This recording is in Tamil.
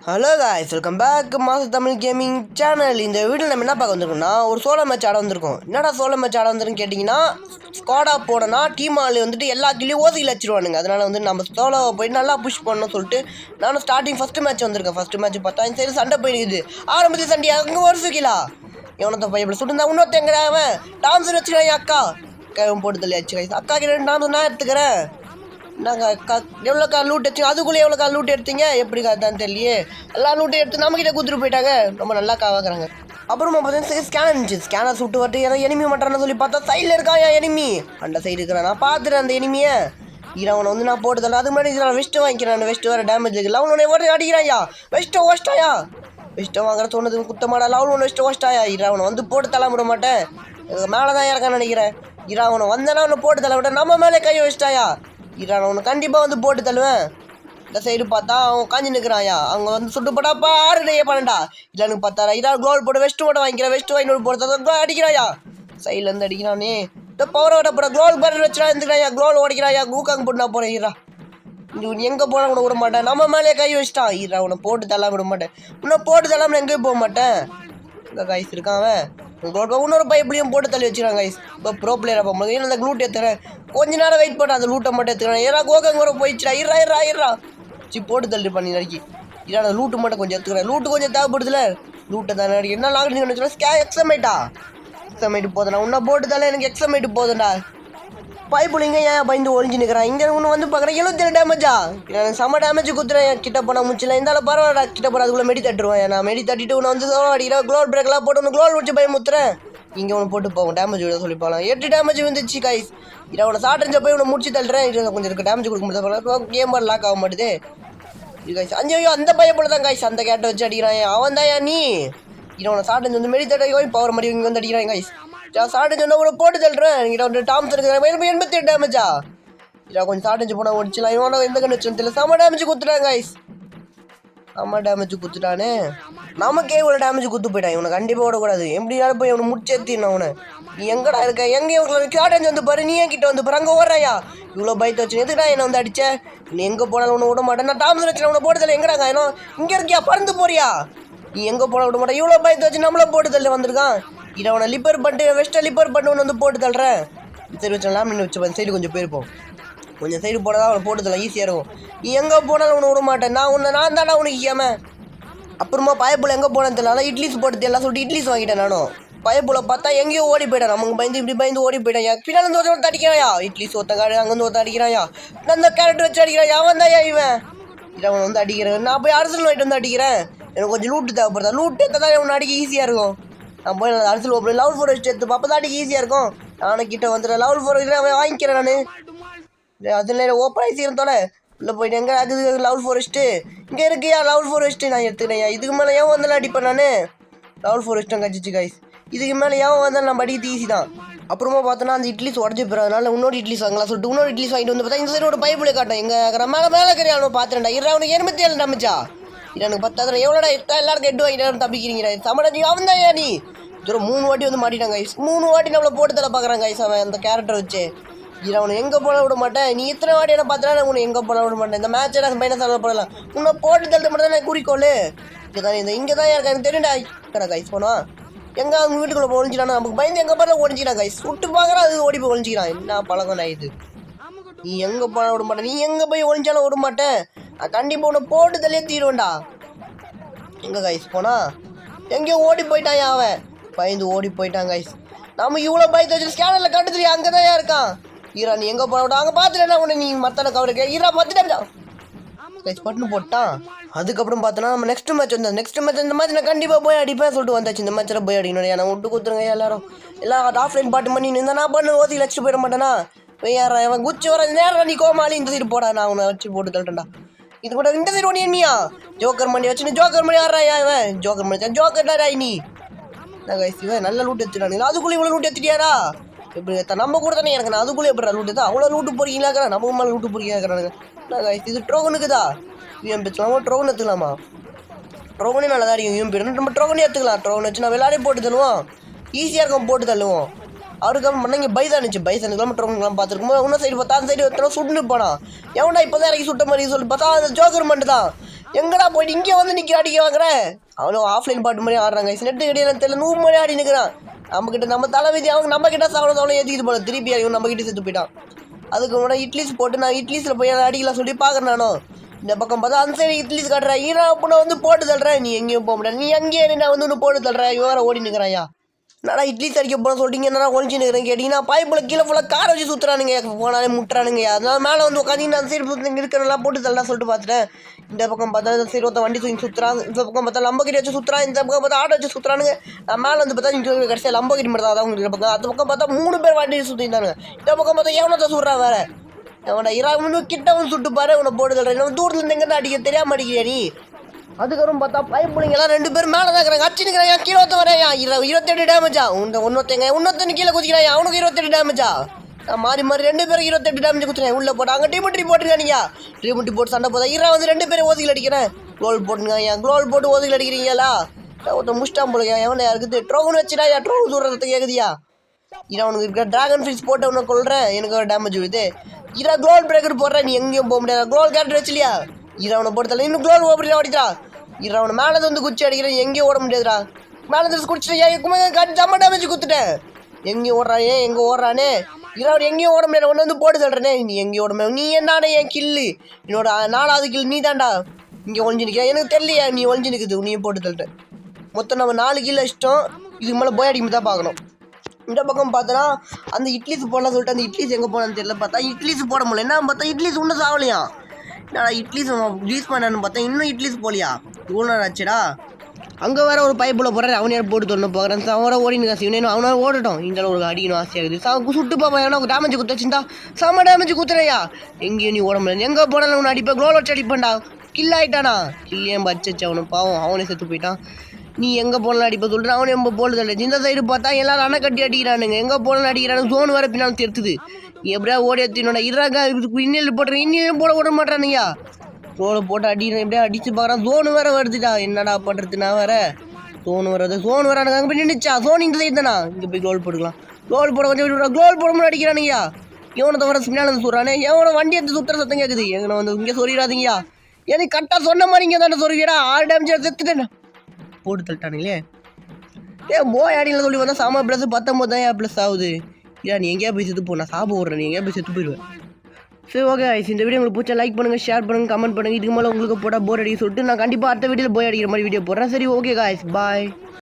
ஹலோ காய்ஸ், வெல்கம் பேக் மாசு தமிழ் கேமிங் சேனல். இந்த வீடியோ நம்ம என்ன பார்க்க வந்திருக்கோம்னா, ஒரு சோலோ மேட்ச் ஆட வந்திருக்கோம். என்னடா சோலோ மேட்ச் ஆட வந்திருக்குன்னு கேட்டிங்கன்னா, ஸ்குவாடாக போனோன்னா டீம் ஆள் வந்துட்டு எல்லா கிளியும் ஓசியில் வச்சிருவானுங்க. அதனால் வந்து நம்ம சோலோவை போயிட்டு நல்லா புஷ் பண்ணணும்னு சொல்லிட்டு நானும் ஸ்டார்டிங் ஃபஸ்ட்டு மேட்ச் வந்திருக்கேன். ஃபஸ்ட்டு மேட்ச் பார்த்தா இந்த சைடு சண்டை போயிருக்குது. ஆரம்பத்தில் சண்டை அங்கே ஒரு சுக்கிலா எவனத்தை பையன் சுட்டுருந்தா இன்னொருத்தங்க அவன் டான்ஸர் வச்சுக்கிறான். என் அக்கா போட்டு தள்ளி வச்சு அக்கா கிட்ட டான்ஸ் நான் எடுத்துக்கிறேன். நாங்கள் எவ்வளோக்கா லூட் எடுத்தீங்க, அதுக்குள்ளே எவ்வளோக்கா லூட் எடுத்தீங்க, எப்படிக்கா தான் தெரியலையே. எல்லா லூட்டும் எடுத்து நம்மக்கிட்ட கொடுத்துட்டு போயிட்டாங்க. ரொம்ப நல்லா காவாக்குறாங்க. அப்புறமா பார்த்தீங்கன்னா ஸ்கேனர் இருந்துச்சு. ஸ்கேனர் சுட்டு வரட்டு ஏதாவது எனிமி மாட்டான்னு சொல்லி பார்த்தா சைடில் இருக்கான் என் எனிமி. அந்த சைடு இருக்கிறான். நான் பார்த்துட்டேன் அந்த எனிமியை. அவனை வந்து நான் போட்டு தரேன். அது மாதிரி நான் வெஸ்ட்டு வாங்கிக்கிறேன். வெஸ்ட்டு வர டேமேஜ் இருக்குல்ல, அவனோட ஓடி அடிக்கிறாயா. வெஸ்ட்டை ஓஸ்ட்டாயா, வெஸ்ட்டை வாங்குற சொன்னது குத்தமாடா. அவனு வெஸ்ட்டை ஓஸ்ட்டாயா. அவனை வந்து போட்டு தள்ள விட மாட்டேன். மேலே தான் இருக்கான்னு நினைக்கிறேன். அவனை வந்தேன்னா அவனை போட்டு தள்ள விட நம்ம மேலே கையை வச்சிட்டாயா. அவனை கண்டிப்பாக வந்து போட்டு தள்ளுவேன். இந்த சைடு பார்த்தா அவன் காஞ்சி நிற்கிறாயா. அவங்க வந்து சுட்டு போட்டாப்பா 6 பண்ணண்டா. இல்லைன்னு பார்த்தாரா. கோல் போட்டு வெஸ்ட்டு போட்டு வாங்கிக்கிறேன். வெஸ்ட்டு வாங்கி போட்டு அடிக்கிறாயா. சைட்லேருந்து அடிக்கிறானே. இந்த பவரை விட போட க்ளோல் பேரல் வச்சுடா இருந்துக்கிறாயா. க்ளோல் ஓடிக்கிறாயா. கூக்காங்க போட்டு நான் போகிறேன். எங்கே போனால் உன்னை விட மாட்டேன். நம்ம மேலே கை வச்சிட்டான். உன்னை போட்டு தள்ளாம விட மாட்டேன். உன்னை போட்டு தள்ளாமல் எங்கேயும் போக மாட்டேன். இந்த கைஸ் இருக்கான் அவன். இன்னொரு பைப்லையும் போட்டு தள்ளி வச்சுக்கிறான் கைஸ். இப்போ ப்ரோ பிளேயராக போகும்போது அந்த லூட் எடுத்துக்கிறேன். கொஞ்ச நேரம் வெயிட் பண்ண அந்த லூட்டை மட்டும் எடுத்துக்கிறேன். ஏன்னா கோகங்க போயிடுச்சுடா. இருறா போட்டு தள்ளி பண்ணி நடிக்கி. அந்த லூட்டு மட்டும் கொஞ்சம் எடுத்துக்கிறேன். லூட்டு கொஞ்சம் தேவைப்படுதுல. லூட்டை தானே நடிக்க என்ன லாங்கிட்டு எக்ஸமைட்டு போதுண்ணா. உன்னை போட்டு தள்ள எனக்கு எக்ஸமைட்டு போதுண்டா. பைப்புலிங்க ஏன் பயந்து ஒழிஞ்சு நிற்கிறான். இங்கே ஒன்று வந்து பார்க்குறேன் 77 டேமேஜா. எனக்கு செம்ம டேமேஜ் கொடுத்துறேன். கிட்ட போனால் முடிச்சல. இருந்தாலும் பரவாயில்ல. கிட்ட போனால் அதுக்குள்ளே மெடி தட்டுருவேன். நான் மெடி தட்டிட்டு உன்னை வந்து அடிக்கிறேன். க்ளோல் பிரேக்கெலாம் போட்டு ஒன்று க்ளோல் வச்சு பயமுத்துறேன். இங்கே ஒன்று போட்டு போவோம். டேமேஜ் விட சொல்லி போகலாம். 8 டேமேஜ் வந்துச்சு கைஸ். அவனை சாட்டரிஞ்ச போய் உன்னை முடிச்சு தள்ளுறேன். கொஞ்சம் இருக்க டேமேஜ் கொடுக்க முடியாது. கேம் பார் லாக் ஆக மாட்டுது. இது கைஸ் 5 அந்த பையன் தான் கைஸ். அந்த கேட்டை வச்சு அடிக்கிறான். அவன் தான் நீ. அவனை சாட்டரிஞ்சு வந்து மெடி தட்ட பவர் மாதிரி இங்கே வந்து அடிக்கிறான் கைஸ். சாட்டஞ்சு சொன்னா கூட போட்டு தள்ளுறேன். என்கிட்ட வந்து டாம்ஸ் இருக்கிற 88 டேமேஜா. கொஞ்சம் சாட்டஞ்சு போனால் ஒடிச்சலாம். இவனை எந்த கண்ணு வச்சு தெரியல. செம்ம டேமேஜ் கொடுத்துட்டான் கைஸ். செம்ம டேமேஜ் கொடுத்துட்டானே. நமக்கே இவ்வளோ டேமேஜ் கொடுத்து போயிட்டான். இவனை கண்டிப்பாக விடக்கூடாது. எப்படியாலும் போய் அவனை முடிச்சேத்தின். அவனை நீ எங்கடா இருக்க, எங்கே சாட்டஞ்சு வந்து பாரு. நீ என் கிட்ட வந்து பாரு. அங்கே ஓடுறாயா. இவ்வளோ பயத்தை வச்சு எதுக்குடா என்னை வந்து அடிச்ச. நீ எங்கே போனாலும் ஒன்று விட மாட்டேன். நான் டாம்ஸ் வச்சு அவனை போட்டு தள்ள. எங்கடா காயணும். இங்கே இருக்கியா, பறந்து போறியா. நீ எங்கே போனால் விட மாட்டேன். இவ்வளோ பயத்தை வச்சு நம்மள போட்டு தள்ள வந்திருக்கான். அவனை லிப்பர் பண்ணிட்டு வெஸ்ட்டை லிப்பர் பண்ணி ஒன்று வந்து போட்டு தள்ளுறேன். சரி வச்சலாம் வச்சு சைடு கொஞ்சம் போயிருப்போம். கொஞ்சம் சைடு போனால் அவனை போட்டு தரலாம். ஈஸியாக இருக்கும். நீ எங்கே போனாலும் ஒன்று விட மாட்டேன். நான் தானே உனக்கு ஏமா. அப்புறமா பயப்புல எங்கே போனேன்னு தெரியல. இட்லிஸ் போட்டு எல்லாம் சொல்லிட்டு இட்லிஸ் வாங்கிட்டேன். நானும் பயப்புல பார்த்தா எங்கேயோ ஓடி போயிட்டேன். நமக்கு பயந்து இப்படி பயந்து ஓடி போயிட்டேன். பின்னால் வந்து ஒருத்தன் அடிக்கிறாயா. இட்லிஸ் ஒருத்தங்காடு அங்கேருந்து ஒருத்தன் அடிக்கிறாயா. அந்த கேரட் வச்சு அடிக்கிறாயா. அவன் தான் இவன். அவன் வந்து அடிக்கிறேன். நான் போய் அரசல் வாங்கிட்டு வந்து அடிக்கிறேன். எனக்கு கொஞ்சம் லூட்டு தேவைப்படுதா. லூட்டு எடுத்தால் தான் இவனை அடிக்க ஈஸியாக இருக்கும். நான் போய் அரசியல் ஓப்பன் லெவல் 4 வச்சு எடுத்து அப்போ தான் ஈஸியாக இருக்கும். நானும் கிட்ட வந்துடுறேன். லெவல் 4 வாங்கிக்கிறேன் நான். அதில் ஓப்பன் ஆகி சீரத்தோட இல்லை போயிட்டு எங்கே அது லெவல் 4 வச்சுட்டு இங்கே இருக்கியா. லெவல் 4 வச்சுட்டு நான் எடுத்துக்கிறேன். இதுக்கு மேலே ஏன் வந்தாலும் அடிப்பேன் நான். லெவல் 4 வச்சுட்டேன் கச்சிச்சு கைஸ். இதுக்கு மேலே ஏன் வந்தாலும் நம்ம அடிக்கிறது ஈஸி தான். அப்புறமா பார்த்தோன்னா அந்த இட்லிஸ் உடஞ்சி போகிறதுனால இன்னொரு இட்லிஸ் வாங்கலாம் சொல்லிட்டு இன்னொரு இட்லிஸ் வாங்கிட்டு வந்து பார்த்தா இந்த சைடு ஒரு பைப்பில் காட்டும். எங்கே மேலே கரையானோ பார்த்துட்டேன்டா. அவனுக்கு 87 டேமேஜா. எனக்கு 10 எவ்வளோடா எல்லாருக்கும் 8 வாங்கிட்டு தப்பிக்கிறீங்க. சமடா அவன் தான் நீ. தூரம் 3 வாட்டி வந்து மாட்டிட்டான் கைஸ். 3 வாட்டி நம்மளை போட்டு தலை பார்க்குறான் கைஸ். அவன் அந்த கேரக்டர் வச்சு அவனை எங்கே போன விட மாட்டேன். நீ இத்தனை வாட்டி என்ன பார்த்தா உன்னை எங்கே போன விட மாட்டேன். இந்த மேட்சை நான் பையனை செலவு பண்ணலாம். உன்னை போட்டு தள்ளுறது மட்டும் தான் எனக்கு குறிக்கோள். இங்கே தான் எனக்கு தெரியுண்டா. கடை கைஸ் போனோம். எங்கே அவங்க வீட்டுக்குள்ளே ஒழிஞ்சிடானா. நமக்கு பயந்து எங்கே போனால் ஒழிஞ்சிடான் கைஸ். சுட்டு பார்க்குறான். அது ஓடி போய் ஒழிஞ்சிக்கிறான். என்ன பழக்கம் நான் இது. நீ எங்கே போன விட மாட்டேன். நீ எங்கே போய் ஒழிஞ்சாலும் விட மாட்டேன். நான் கண்டிப்பாக உன்னை போட்டு தள்ளியே தீருவேன்டா. எங்கே கைஸ் போனா எங்கேயோ ஓடி போயிட்டான் அவன். பயந்து ஓடி போயிட்டான் கைஸ். நம்ம இவ்வளோ பயத்தை வச்சு ஸ்கேனரில் கட்டுதுறியா. அங்கே தான் இருக்கான். நீ எங்கே போன விட அங்கே பார்த்துட்டேன்னா உன்னை நீ மற்ற கவருக்கு பார்த்துட்டேன் கைஸ். பட்டுன்னு போட்டான். அதுக்கப்புறம் பார்த்தோன்னா நம்ம நெக்ஸ்ட் மேட்ச் வந்தது. நெக்ஸ்ட் மேட்ச் இந்த மேட்ச் நான் கண்டிப்பாக போய் அடிப்பேன் சொல்லிட்டு வந்தாச்சு. இந்த மேட்ச்சில் போய் அடிக்கணும். நான் விட்டு கொடுத்துருங்க எல்லாரும். எல்லாம் ஆஃப்லைன் பாட்டு பண்ணி இருந்தால் நான் பண்ணு ஓசி லட்சம் போயிட மாட்டேனா. யாரா அவன் குச்சி வர நேரம் நீ கோமாளி இந்த சைடு போடா. நான் உன்னை வச்சு போட்டு தள்ளிட்டேன்டா. இது கூட இந்த சைடு ஒன்று என்னையா ஜோக்கர் மணி வச்சுன்னு ஜோக்கர் மணி ஆடுறாயா. இவன் ஜோக்கர் மணி ஜோக்கர்டா நீ. நான் கைஸ் இவன் நல்ல லூட் எடுத்துட்டானுங்க. அதுக்குள்ளே இவ்வளோ லூட் எடுத்துட்டியாரா. எப்படி நம்ம கூட தானே எனக்கு. நான் அதுக்குள்ளே எப்படி லூட்டு தான் அவ்வளோ லூட்டு போறீங்களாக்கிறேன். நமக்கு மேலே லூட்டு போறீங்கிறானுங்க. நான் கைஸ் இது ட்ரோகனுக்குதா. யூஎம்பி எடுத்துக்கலாமா. ட்ரோகன் எடுத்துக்கலாமா. ட்ரோகனே நல்லா தான் இருக்கும். யூஎம்பி நம்ம ட்ரோகனே எடுத்துக்கலாம். ட்ரோகன் வச்சு நான் விளையாடி போட்டு தள்ளுவோம். ஈஸியாக இருக்கும் போட்டு தள்ளுவோம். அவருக்கு பண்ண இங்கே பைசா இருந்துச்சு. பைசா கிலோமீட்டர் பார்த்துருக்கும். இன்னும் சைடு பார்த்தா அந்த சைடு ஒருத்தர சுட்டு போனான். எவனா இப்போ தான் இறக்கி சுட்ட மாதிரி சொல்லி பார்த்தா அந்த ஜோக்கர் மட்டும் தான். எங்கடா போயிட்டு இங்கே வந்து நிற்க அடிக்க வாங்குறேன். அவனும் ஆஃப்லைன் பாட்டு மாதிரி ஆடுறாங்க. நெட்டு கிடையாது தெரியல 100 மணி ஆடி நிற்கிறான். நம்மக்கிட்ட நம்ம தலைவிதி அவங்க நம்ம கிட்ட சாப்பிட ஏற்றிக்கிட்டு போல திருப்பி இவன் நம்ம கிட்ட செத்து போயிட்டான். அதுக்கு முன்னாடி இட்லிஸ் போட்டு நான் இட்லிஸில் போய் அடிக்கலாம் சொல்லி பார்க்குறேன். நானும் இந்த பக்கம் பார்த்தா அந்த சைடு இட்லிஸ் காட்டுறேன். ஈரா பொண்ணை வந்து போட்டு தள்ளுறேன். நீ எங்கேயும் போக முடியாது. நீ அங்கேயே நான் வந்து ஒன்று போட்டு தள்ளுறேன். இவன் வேறு ஓடி நிற்கிறாயா. என்னடா இட்லிஸ் அடிக்க போன சொல்லிட்டீங்க. என்னடா ஒழிச்சு நிற்கிறேன் கேட்டிங்கன்னா பைப்பில் கீழே ஃபுல்லாக காரை வச்சு சுற்றுறானுங்க. போனாலே முட்டுறானுங்க. அதனால மேலே வந்து உட்காந்து அந்த சைடு சுற்றி இருக்கிறதெல்லாம் போட்டு தள்ளலாம் சொல்லிட்டு பார்த்துட்டேன். இந்த பக்கம் பார்த்தா இந்த சைடு ஒருத்த வண்டி தூக்கி சுற்றுறான். இந்த பக்கம் பார்த்தா லம்பகிரி வச்சு சுற்றுறான். இந்த பக்கம் பார்த்தா ஆட்டோ வச்சு சுற்றுறானுங்க. நான் மேலே வந்து பார்த்தா இங்கே கடைசியாக லம்பகிரி மட்டும் தான் உங்களுக்கு பக்கம். அந்த பக்கம் பார்த்தா 3 பேர் வண்டி சுற்றிட்டாங்க. இந்த பக்கம் பார்த்தா எவனத்தை சுடுறான் வேறு. அவனை இராமனு கிட்டவன் சுட்டு பாரு. உன்னை போட்டு தள்ளுறேன். தூரத்துலேருந்து எங்கே அடிக்க தெரியாம அடிக்கிறியா நீ. அதுக்கப்புறம் பார்த்தா பைப்பிள்ளைங்கெல்லாம் 2 பேர் மேலே தான் இருக்கிறாங்க. அச்சு நிற்கிறான். கீழே ஒருத்த வரையா 28 டேமேஜா. இன்னொருத்தங்க கீழே குதிக்கிறான். அவனுக்கு 28 டேமேஜா. மாறி 2 பேருக்கு 28 டேமேஜ் குத்துறேன். உள்ளே போட்டு அங்கே டீமுட்டி போட்டுருக்கானியா. டீமுட்டி போட்டு சண்டை போதா வந்து 2 பேரும் ஓதிகள் அடிக்கிறேன். க்ளோல் போட்டுருக்காங்க. க்ளோல் போட்டு ஓதிகள் அடிக்கிறீங்களா. ஒருத்தன் முஷ்டாம் போடுங்க. எவனை இருக்குது ட்ரோன் வச்சுடாயா. ட்ரோன் தூரத்துக்கு கேட்குதியா. அவனுக்கு இருக்கிற டிராகன் ஃபிஷ் போட்டு அவனை கொள்றேன். எனக்கு ஒரு டேமேஜ் விடுது. க்ளோல் பிரேக்கர் போடுறேன். நீ எங்கேயும் போக முடியாது. க்ளோல் கேரக்டர் வச்சுலியா. அவனை போடுத்தல இன்னும் க்ளோல் ஓப்படி ஓடிட்டா. அவனை மேலே வந்து குச்சி அடிக்கிறேன். எங்கேயும் ஓட முடியாதுடா. மேலே வந்து குடிச்சிட்டு ஜம்ம டேமேஜ் குத்துட்டேன். எங்கேயும் ஓடுறான். எங்கே ஓடுறானே. அவன் எங்கேயும் ஓட முடியாது. ஒன்று வந்து போட்டு சொல்கிறேனே. நீ எங்கேயும் ஓட முடியாது. நீ என்னானே என் கில்லு. என்னோட 4வது கில் நீ தான்டா. இங்கே ஒழிஞ்சு நிற்கிற. எனக்கு தெரியலையா நீ ஒழிஞ்சு நிற்குது. நீயும் போட்டு தள்ளிட்டேன். மொத்தம் நம்ம 4 கில் இஷ்டம். இதுக்கு மேலே போய் அடிக்கும் தான் பார்க்கணும். இந்த பக்கம் பார்த்தோன்னா அந்த இட்லிஸ் போடலாம் சொல்லிட்டு அந்த இட்லிஸ் எங்கே போனான்னு தெரியல. பார்த்தா இட்லிஸ் போட முடியல. என்ன பார்த்தா இட்லிஸ் ஒன்றும் சாவலையா. நான் இட்லிஸ் யூஸ் பண்ணான்னு பார்த்தா இன்னும் இட்லிஸ் போலியா. இவ்வளோ ஆச்சுடா. அங்கே வேற ஒரு பைப்பில் போடுறேன். அவனே போட்டு தொண்ணு போகிறேன். அவனை ஓடினு சிவனேனும் அவனை ஓடட்டும். இந்த ஒரு அடிக்கணும் ஆசையாகுது. சுட்டு பாப்பா ஏன்னா டேமேஜ் குத்துச்சுட்டா. செம்ம டேமேஜ் குத்துறையா. எங்கேயும் நீ ஓட முடியாது. எங்கே போனாலும் அவனை அடிப்பேன். க்ளோல் வச்சு அடிப்பேன்டா. கில் ஆகிட்டானா. கில்லையும் பச்சச்சு. அவனு பாவம் அவனே செத்து போயிட்டான். நீ எங்கே போனாலும் அடிப்ப சொல்கிறேன். அவனே ரொம்ப போட்டு தள்ளு. இந்த சைடு பார்த்தா எல்லாரும் அணை கட்டி அடிக்கிறானுங்க. எங்கே போனாலும் அடிக்கிறானுங்க. ஜோன் வேறு பின்னாலும் தெரித்துது. நீ எப்படியா ஓடி எடுத்துனோட இறாங்க இன்னில் போடுறேன். இன்னிலும் போட விட மாட்டானுங்கயா. ரோலை போட்டு அடிக்கிறேன். எப்படியா அடிச்சு பார்க்குறான். ஜோனு வேறு வருதுடா. என்னடா பண்ணுறது நான் வேறு. ஜோன் வர்றது. ஜோன் வரானுங்க. அங்கே போய் நின்றுச்சா. ஜோன் இந்த சைடு தானா. இங்கே போய் கோல் போட்டுக்கலாம். கோல் போட கொஞ்சம் கோல் போட முடியும் அடிக்கிறானுங்கயா. எவனை தவிர பின்னால் வந்து சொல்கிறானே. எவனை வண்டி எடுத்து சுற்றுற சத்தம் கேட்குது. எங்கே வந்து இங்கே சொல்லிடாதீங்கயா. எனக்கு கரெக்டாக சொன்ன மாதிரி இங்கே தானே சொல்லுவீடா. 6 டேமேஜ் செத்துட்டேன். போட்டு தள்ளிட்டானுங்களே. போய் அடியில் சொல்லி வந்தால் சாமா ப்ளஸ் 19 தான் ப்ளஸ் ஆகுது. ஏன் நீ எங்கேயா போய் செத்து போ. நான் சாப்பிட விட்றேன். நீ எங்கேயா போய் செத்து போயிடுவேன். சரி ஓகே இந்த வீடியோ உங்களுக்கு பிடிச்சா லைக் பண்ணுங்கள், ஷேர் பண்ணுங்கள், கமெண்ட் பண்ணுங்கள். இதுக்கு மேலே உங்களுக்கு போட்டால் போர் அடிக்க சொல்லிட்டு நான் கண்டிப்பாக அடுத்த வீடியோவில் போய் அடிக்கிற மாதிரி வீடியோ போடுறேன். சரி ஓகே காய்ஸ் பாய்.